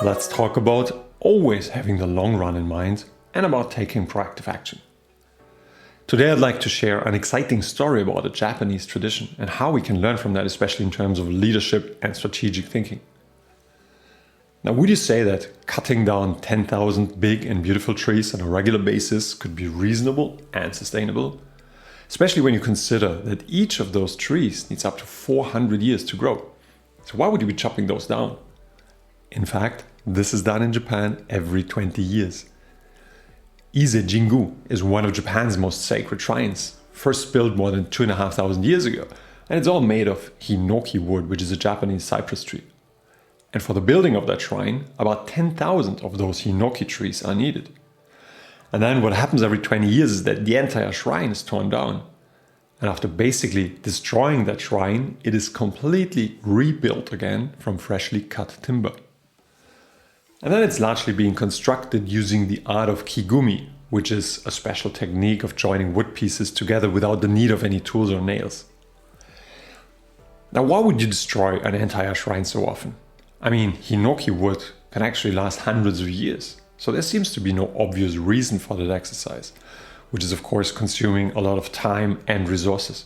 Let's talk about always having the long run in mind and about taking proactive action. Today I'd like to share an exciting story about a Japanese tradition and how we can learn from that, especially in terms of leadership and strategic thinking. Now, would you say that cutting down 10,000 big and beautiful trees on a regular basis could be reasonable and sustainable? Especially when you consider that each of those trees needs up to 400 years to grow. So why would you be chopping those down? In fact, this is done in Japan every 20 years. Ise Jingu is one of Japan's most sacred shrines, first built more than 2,500 years ago, and it's all made of hinoki wood, which is a Japanese cypress tree. And for the building of that shrine, about 10,000 of those hinoki trees are needed. And then what happens every 20 years is that the entire shrine is torn down. And after basically destroying that shrine, it is completely rebuilt again from freshly cut timber. And then it's largely being constructed using the art of kigumi, which is a special technique of joining wood pieces together without the need of any tools or nails. Now, why would you destroy an entire shrine so often? I mean, hinoki wood can actually last hundreds of years. So there seems to be no obvious reason for that exercise, which is of course consuming a lot of time and resources.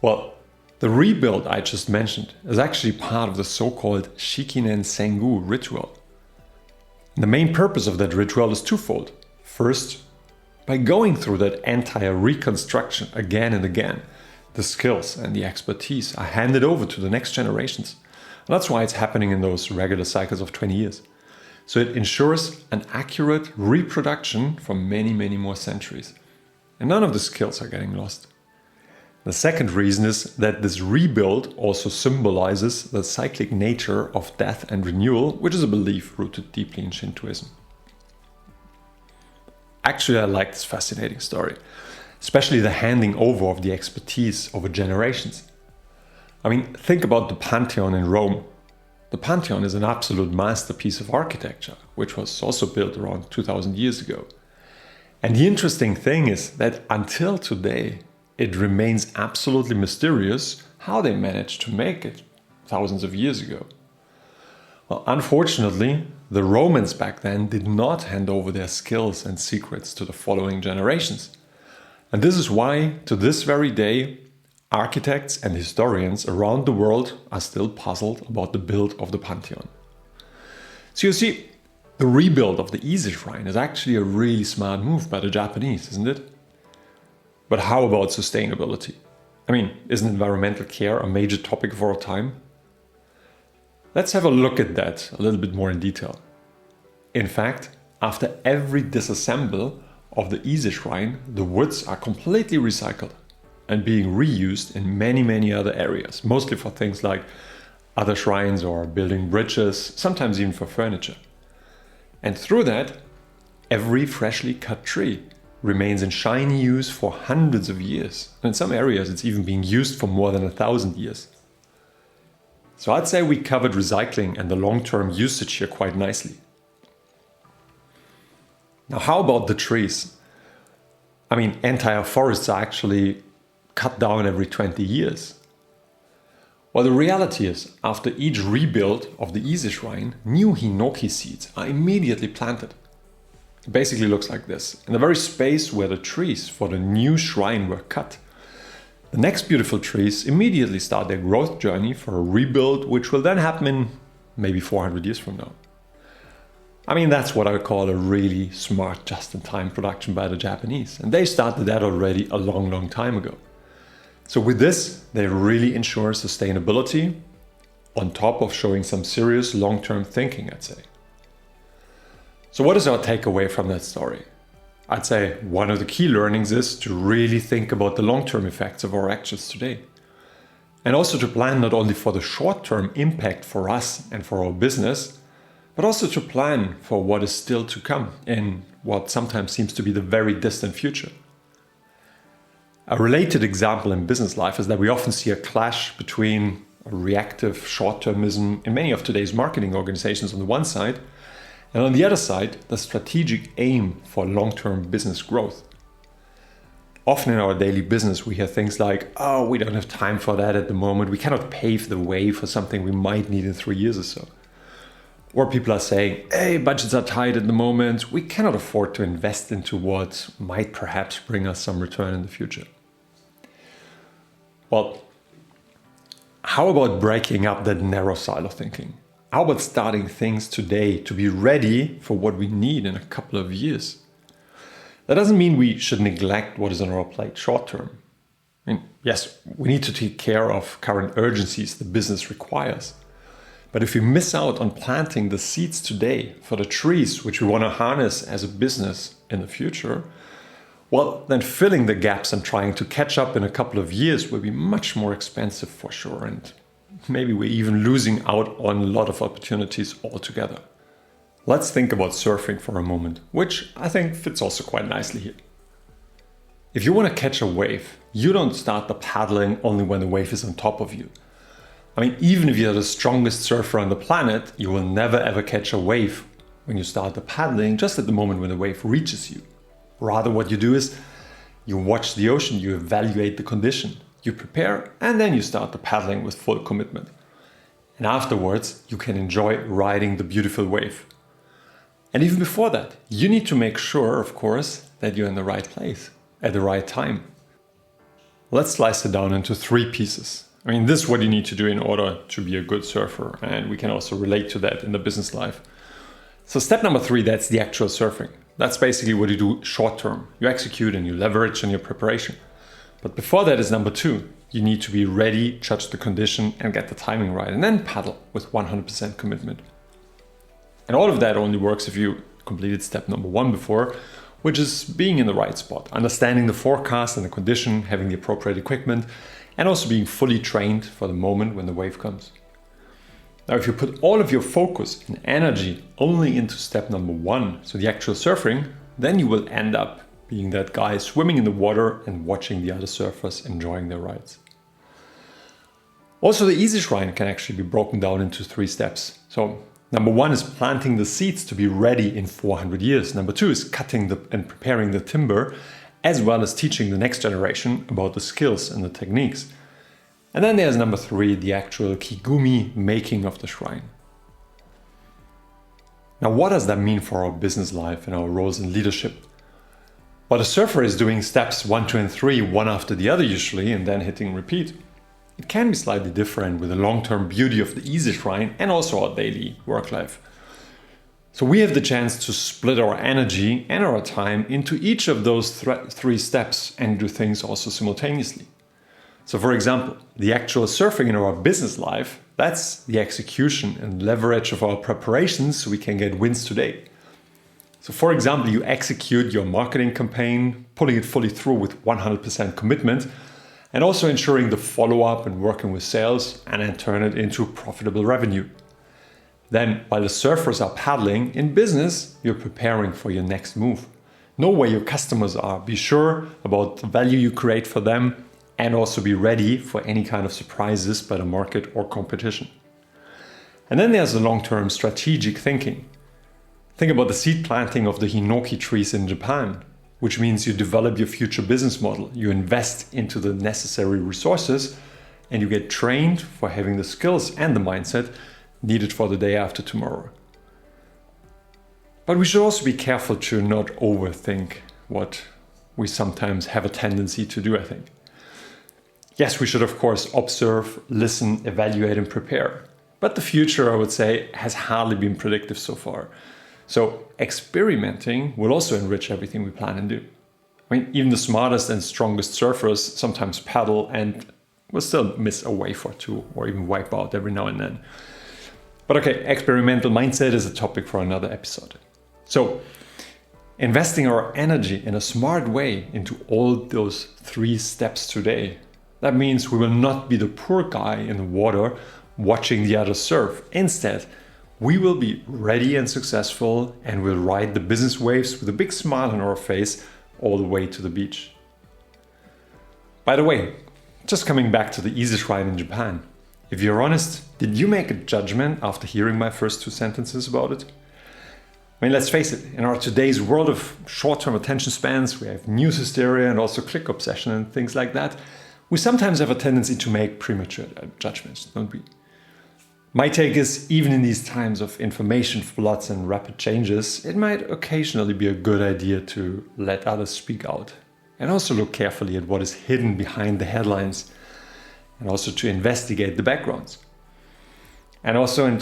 Well, the rebuild I just mentioned is actually part of the so-called Shikinen Sengu ritual. The main purpose of that ritual is twofold. First, by going through that entire reconstruction again and again, the skills and the expertise are handed over to the next generations. And that's why it's happening in those regular cycles of 20 years. So it ensures an accurate reproduction for many, many more centuries. And none of the skills are getting lost. The second reason is that this rebuild also symbolizes the cyclic nature of death and renewal, which is a belief rooted deeply in Shintoism. Actually, I like this fascinating story, especially the handing over of the expertise over generations. I mean, think about the Pantheon in Rome. The Pantheon is an absolute masterpiece of architecture, which was also built around 2000 years ago. And the interesting thing is that until today, it remains absolutely mysterious how they managed to make it thousands of years ago. Well, unfortunately, the Romans back then did not hand over their skills and secrets to the following generations. And this is why, to this very day, architects and historians around the world are still puzzled about the build of the Pantheon. So you see, the rebuild of the Ise Shrine is actually a really smart move by the Japanese, isn't it? But how about sustainability? I mean, isn't environmental care a major topic of our time? Let's have a look at that a little bit more in detail. In fact, after every disassemble of the Ise Shrine, the woods are completely recycled and being reused in many, many other areas, mostly for things like other shrines or building bridges, sometimes even for furniture. And through that, every freshly cut tree remains in shiny use for hundreds of years. And in some areas, it's even being used for more than 1,000 years. So I'd say we covered recycling and the long-term usage here quite nicely. Now, how about the trees? I mean, entire forests are actually cut down every 20 years. Well, the reality is, after each rebuild of the Ise Shrine, new hinoki seeds are immediately planted. It basically looks like this. In the very space where the trees for the new shrine were cut, the next beautiful trees immediately start their growth journey for a rebuild, which will then happen in maybe 400 years from now. I mean, that's what I would call a really smart just-in-time production by the Japanese. And they started that already a long, long time ago. So with this, they really ensure sustainability on top of showing some serious long-term thinking, I'd say. So what is our takeaway from that story? I'd say one of the key learnings is to really think about the long-term effects of our actions today. And also to plan not only for the short-term impact for us and for our business, but also to plan for what is still to come in what sometimes seems to be the very distant future. A related example in business life is that we often see a clash between a reactive short-termism in many of today's marketing organizations on the one side, and on the other side, the strategic aim for long-term business growth. Often in our daily business, we hear things like, oh, we don't have time for that at the moment. We cannot pave the way for something we might need in 3 years or so. Or people are saying, hey, budgets are tight at the moment, we cannot afford to invest into what might perhaps bring us some return in the future. Well, how about breaking up that narrow silo thinking? How about starting things today to be ready for what we need in a couple of years? That doesn't mean we should neglect what is on our plate short term. I mean, yes, we need to take care of current urgencies the business requires. But if we miss out on planting the seeds today for the trees which we want to harness as a business in the future, well, then filling the gaps and trying to catch up in a couple of years will be much more expensive for sure. And maybe we're even losing out on a lot of opportunities altogether. Let's think about surfing for a moment, which I think fits also quite nicely here. If you want to catch a wave, you don't start the paddling only when the wave is on top of you. I mean, even if you're the strongest surfer on the planet, you will never ever catch a wave when you start the paddling just at the moment when the wave reaches you. Rather, what you do is you watch the ocean, you evaluate the condition, you prepare, and then you start the paddling with full commitment. And afterwards, you can enjoy riding the beautiful wave. And even before that, you need to make sure, of course, that you're in the right place at the right time. Let's slice it down into 3 pieces. I mean, this is what you need to do in order to be a good surfer, and we can also relate to that in the business life. So step number 3, that's the actual surfing. That's basically what you do short term. You execute and you leverage on your preparation. But before that is number 2. You need to be ready, judge the condition, and get the timing right, and then paddle with 100% commitment. And all of that only works if you completed step number 1 before, which is being in the right spot, understanding the forecast and the condition, having the appropriate equipment, and also being fully trained for the moment when the wave comes. Now, if you put all of your focus and energy only into step number 1, so the actual surfing, then you will end up being that guy swimming in the water and watching the other surfers enjoying their rides. Also, the Easy Shrine can actually be broken down into 3 steps. So number 1 is planting the seeds to be ready in 400 years. Number 2 is cutting and preparing the timber, as well as teaching the next generation about the skills and the techniques. And then there's number 3, the actual kigumi, making of the shrine. Now, what does that mean for our business life and our roles in leadership? Well, the surfer is doing steps 1, 2, and 3, one after the other usually, and then hitting repeat. It can be slightly different with the long-term beauty of the Easy Shrine and also our daily work life. So we have the chance to split our energy and our time into each of those 3 steps and do things also simultaneously. So for example, the actual surfing in our business life, that's the execution and leverage of our preparations so we can get wins today. So for example, you execute your marketing campaign, pulling it fully through with 100% commitment, and also ensuring the follow-up and working with sales, and then turn it into profitable revenue. Then, while the surfers are paddling, in business, you're preparing for your next move. Know where your customers are, be sure about the value you create for them, and also be ready for any kind of surprises by the market or competition. And then there's the long-term strategic thinking. Think about the seed planting of the hinoki trees in Japan, which means you develop your future business model, you invest into the necessary resources, and you get trained for having the skills and the mindset needed for the day after tomorrow. But we should also be careful to not overthink what we sometimes have a tendency to do, I think. Yes, we should of course observe, listen, evaluate, and prepare. But the future, I would say, has hardly been predictive so far. So experimenting will also enrich everything we plan and do. I mean, even the smartest and strongest surfers sometimes paddle and will still miss a wave or 2 or even wipe out every now and then. But okay, experimental mindset is a topic for another episode. So investing our energy in a smart way into all those 3 steps today, that means we will not be the poor guy in the water watching the others surf. Instead, we will be ready and successful and will ride the business waves with a big smile on our face all the way to the beach. By the way, just coming back to the Easy Shrine in Japan, if you're honest, did you make a judgment after hearing my first 2 sentences about it? I mean, let's face it, in our today's world of short-term attention spans, we have news hysteria and also click obsession and things like that. We sometimes have a tendency to make premature judgments, don't we? My take is, even in these times of information floods and rapid changes, it might occasionally be a good idea to let others speak out and also look carefully at what is hidden behind the headlines and also to investigate the backgrounds. And also,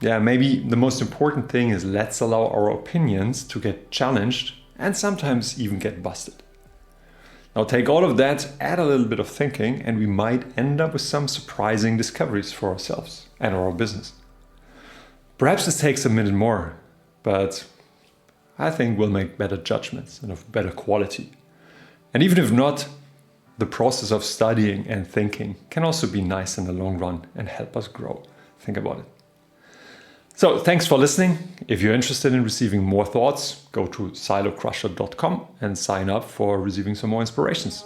maybe the most important thing is, let's allow our opinions to get challenged and sometimes even get busted. Now take all of that, add a little bit of thinking, and we might end up with some surprising discoveries for ourselves and our business. Perhaps this takes a minute more, but I think we'll make better judgments and of better quality. And even if not, the process of studying and thinking can also be nice in the long run and help us grow. Think about it. So thanks for listening. If you're interested in receiving more thoughts, go to silocrusher.com and sign up for receiving some more inspirations.